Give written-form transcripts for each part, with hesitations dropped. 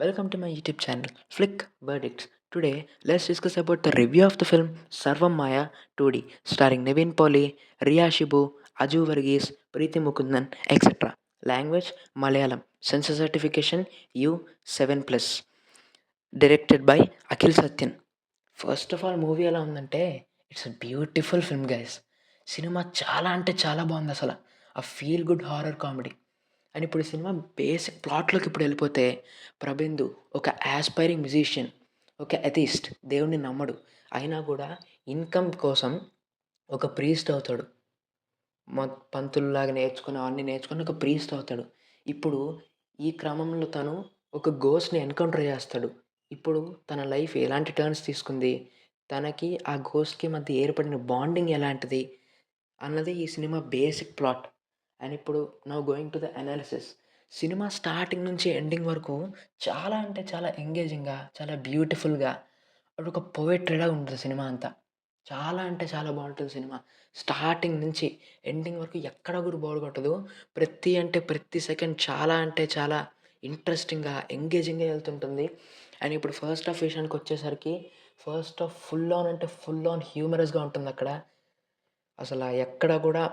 Welcome to my YouTube channel Flick Verdicts. Today, let's discuss about the review of the film Sarvam Maya 2D, starring Naveen Pauly, Riya Shibu, Aju Varghese, Preeti Mukundan, etc. Language Malayalam. Censor certification U7 plus. Directed by Akhil Satyan. First of all movie ఎలా ఉందంటే it's a beautiful film guys. Cinema చాలా అంటే చాలా బాగుంది అసలు. ఆ feel good horror comedy. And ఇప్పుడు ఈ సినిమా బేసిక్ ప్లాట్లోకి ఇప్పుడు వెళ్ళిపోతే, ప్రభిందు ఒక యాస్పైరింగ్ మ్యూజిషియన్, ఒక ఎథిస్ట్, దేవుడిని నమ్మడు, అయినా కూడా ఇన్కమ్ కోసం ఒక ప్రీస్ట్ అవుతాడు. పంతుల్లాగా నేర్చుకుని అవన్నీ నేర్చుకొని ఒక ప్రీస్ట్ అవుతాడు. ఇప్పుడు ఈ క్రమంలో తను ఒక గోస్ట్‌ని ఎన్‌కౌంటర్ చేస్తాడు. ఇప్పుడు తన లైఫ్ ఎలాంటి టర్న్స్ తీసుకుంది, తనకి ఆ గోస్ట్‌కి మధ్య ఏర్పడిన బాండింగ్ ఎలాంటిది అన్నది ఈ సినిమా బేసిక్ ప్లాట్. అండ్ ఇప్పుడు now going to the analysis. Cinema starting నుంచి ఎండింగ్ వరకు చాలా అంటే చాలా ఎంగేజింగ్‌గా, చాలా బ్యూటిఫుల్‌గా, అదొక పోయెట్రీలాగా ఉంటుంది సినిమా అంతా. చాలా అంటే చాలా బావుంటుంది సినిమా. స్టార్టింగ్ నుంచి ఎండింగ్ వరకు ఎక్కడ కూడా బోర్ కొట్టదు. ప్రతి అంటే ప్రతి సెకండ్ చాలా అంటే చాలా ఇంట్రెస్టింగ్‌గా, ఎంగేజింగ్‌గా వెళ్తుంటుంది. అండ్ ఇప్పుడు ఫస్ట్ హాఫ్ విషయానికొచ్చేసరికి, ఫస్ట్ హాఫ్ ఫుల్ ఆన్ అంటే ఫుల్ ఆన్ హ్యూమరస్‌గా ఉంటుందక్కడ. అసల ఎక్కడ గూడా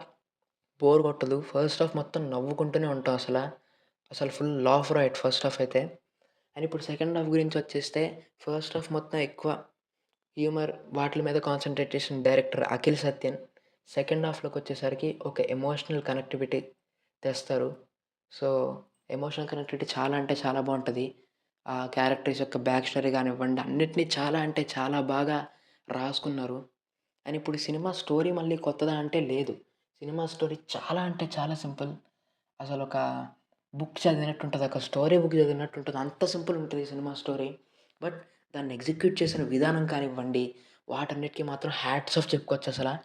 బోర్ కొట్టదు. ఫస్ట్ హాఫ్ మొత్తం నవ్వుకుంటూనే ఉంటాం అసల. అసలు full laugh right first half అయితే. అండ్ ఇప్పుడు సెకండ్ హాఫ్ గురించొచ్చేస్తే, ఫస్ట్ హాఫ్ మొత్తం ఎక్కువ హ్యూమర్ వాటిల మీద కాన్సంట్రేట్ చేసిన డైరెక్టర్ అఖిల్ సత్యన్. సెకండ్ హాఫ్‌లోకొచ్చేసరికి ఒక ఎమోషనల్ కనెక్టివిటీ తెస్తారు. సో, ఎమోషనల్ కనెక్టివిటీ చాలా అంటే చాలా బావుంటది. ఆ క్యారెక్టర్స్ యొక్క బ్యాక్ స్టోరీ గానివ్వండి, అన్నిటిని చాలా అంటే చాలా బాగా రాసుకున్నారు. అండ్ ఇప్పుడు సినిమా స్టోరీ మళ్ళీ కొత్తదా అంటే లేదు. సినిమా స్టోరీ చాలా అంటే చాలా సింపుల్. అసలొక బుక్ చదివినట్టుంటది. ఒక స్టోరీ బుక్ చదివినట్టుంటది. అంత సింపుల్ ఉంటది ఈ సినిమా స్టోరీ. బట్ దాన్ని ఎగ్జిక్యూట్ చేసిన విధానం కానివ్వండి, వాటన్నిటికి మాత్రం హ్యాట్స్ ఆఫ్ చెప్పుకోవచ్చసల.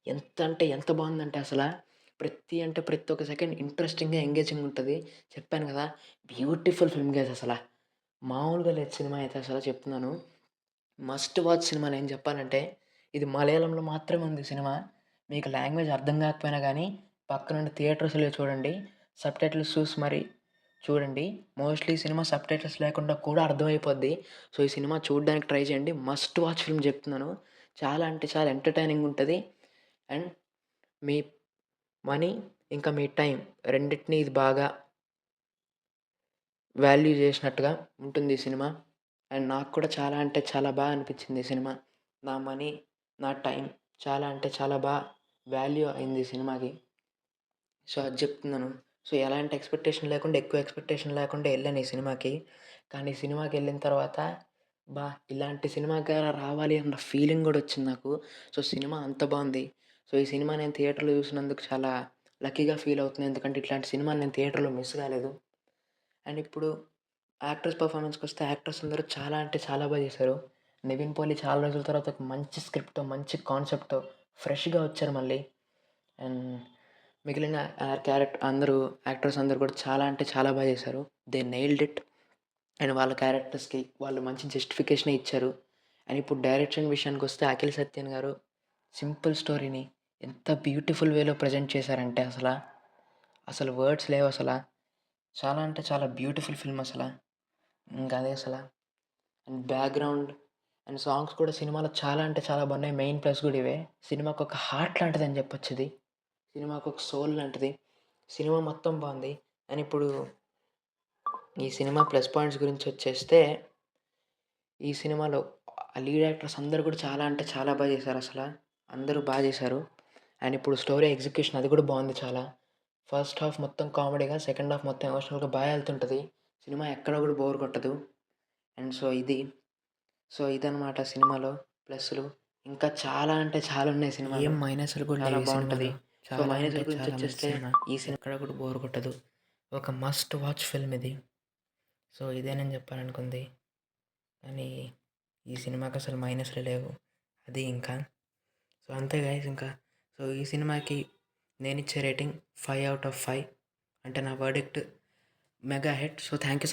ఎంత అంటే ఎంత బావుందంటే అసల, ప్రతి అంటే ప్రతి ఒక్క సెకండ్ ఇంట్రెస్టింగ్‌గా, ఎంగేజింగ్‌గా ఉంటది. చెప్పాను గదా! బ్యూటిఫుల్ ఫిల్మ్ గైస్ అసల. మామూలుగా లేదు సినిమా అయితే అసల చెప్తున్నాను. మస్ట్ వాచ్ సినిమా నేను చెప్పాలంటే. ఇది మలయాళంలో మాత్రమే ఉంది సినిమా. మీకు లాంగ్వేజ్ అర్థం కాకపోయినా గానీ, పక్కనుండి థియేటర్స్‌లో చూడండి. సబ్‌టైటిల్స్ చూసి మరి చూడండి. మోస్ట్‌లీ సినిమా సబ్‌టైటిల్స్ లేకుండా కూడా అర్థమైపోద్ది. సో, ఈ సినిమా చూడడానికి ట్రై చేయండి. మస్ట్ వాచ్ ఫిల్మ్ చెప్తున్నాను. చాలా అంటే చాలా ఎంటర్‌టైనింగ్ ఉంటది. అండ్ మీ మనీ, ఇంకా మీ టైం రెండిటిని ఇది బాగా వాల్యూ చేసినట్టుగా ఉంటుంది ఈ సినిమా. అండ్ నాకు కూడా చాలా అంటే చాలా అనిపించింది ఈ సినిమా. నా మనీ, నా టైం చాలా అంటే చాలా వాల్యూ అయింది ఈ సినిమాకి. సో, అది చెప్తున్నాను. సో, ఎలాంటి ఎక్స్‌పెక్టేషన్ లేకుండా, ఎక్కువ ఎక్స్‌పెక్టేషన్ లేకుండా ఎళ్ళాను ఈ సినిమాకి. కానీ సినిమాకెళ్ళిన తర్వాత ఇలాంటి సినిమాగా రావాలి అన్న ఫీలింగ్ గూడా వచ్చింది నాకు. సో, సినిమా అంత బావుంది. సో, ఈ సినిమా నేను థియేటర్‌లో చూసినందుకు చాలా లక్కీగా ఫీల్ అవుతున్నాను. ఎందుకంటే ఇట్లాంటి సినిమాని నేను థియేటర్‌లో మిస్ కాలేదు. అండ్ ఇప్పుడు యాక్టర్స్ పెర్ఫార్మన్స్‌కొస్తే, యాక్టర్స్ అందరూ చాలా అంటే చాలా చేశారు. నివిన్ పోలి చాలా రోజుల తర్వాత ఒక మంచి స్క్రిప్ట్‌తో, మంచి కాన్సెప్ట్‌తో ఫ్రెష్‌గా వచ్చారు మళ్ళీ. అండ్ మిగిలిన అందరూ యాక్టర్స్ అందరూ కూడా చాలా అంటే చాలా చేశారు. They nailed it. అండ్ వాళ్ళ క్యారెక్టర్స్‌కి వాళ్ళు మంచి జస్టిఫికేషనే ఇచ్చారు. అండ్ ఇప్పుడు డైరెక్షన్ విషయానికొస్తే అఖిల్ సత్యన్ గారు సింపుల్ స్టోరీని ఎంత బ్యూటిఫుల్ వేలో ప్రెజెంట్ చేశారంటే అసలు వర్డ్స్ లేవసల. చాలా అంటే చాలా బ్యూటిఫుల్ ఫిల్మ్ అసల. ఇంక అదే అసల. అండ్ బ్యాక్‌గ్రౌండ్ అండ్ సాంగ్స్ కూడా సినిమాలో చాలా అంటే చాలా బాగున్నాయి. మెయిన్ ప్లస్ కూడా ఇవే. సినిమాకొక హార్ట్ లాంటిదని చెప్పొచ్చిది. సినిమాకొక సోల్ లాంటిది. సినిమా మొత్తం బావుంది. అండ్ ఇప్పుడు ఈ సినిమా ప్లస్ పాయింట్స్ గురించొచ్చేస్తే, ఈ సినిమాలో లీడ్ యాక్టర్స్ అందరూ కూడా చాలా అంటే చాలా చేశారసల. అందరూ చేశారు. అండ్ ఇప్పుడు స్టోరీ ఎగ్జిక్యూషన్ అది కూడా బావుంది చాలా. ఫస్ట్ హాఫ్ మొత్తం కామెడీగా, సెకండ్ హాఫ్ మొత్తం ఎమోషనల్‌గా ఎళ్తుంటది. సినిమా ఎక్కడ కూడా బోర్ కొట్టదు. అండ్ సో ఇదనమాట సినిమాలో ప్లస్సులు. ఇంకా చాలా అంటే చాలా ఉన్నాయి సినిమాలో. ఏం మైనస్‌లు కూడా చాలా లేవు ఈ బావుంటది. సినిమాలో. సో చాలా అంటే మైనస్‌ల చాలా మంచి గురించొచ్చేస్తే, సినిమా. ఈ సినిమా ఎక్కడ కూడా బోర్ కొట్టదు. ఒక మస్ట్ వాచ్ ఫిల్మ్ ఇది. సో, ఇదే నేను చెప్పాలనుకుంది. కానీ ఈ సినిమాకసలు మైనస్‌లే లేవు. అది ఇంకా. సో, అంతే గైస్ ఇంకా. సో, ఈ సినిమాకి నేనిచ్చే రేటింగ్ 5/5. అంటే నా verdict mega hit. So, thank you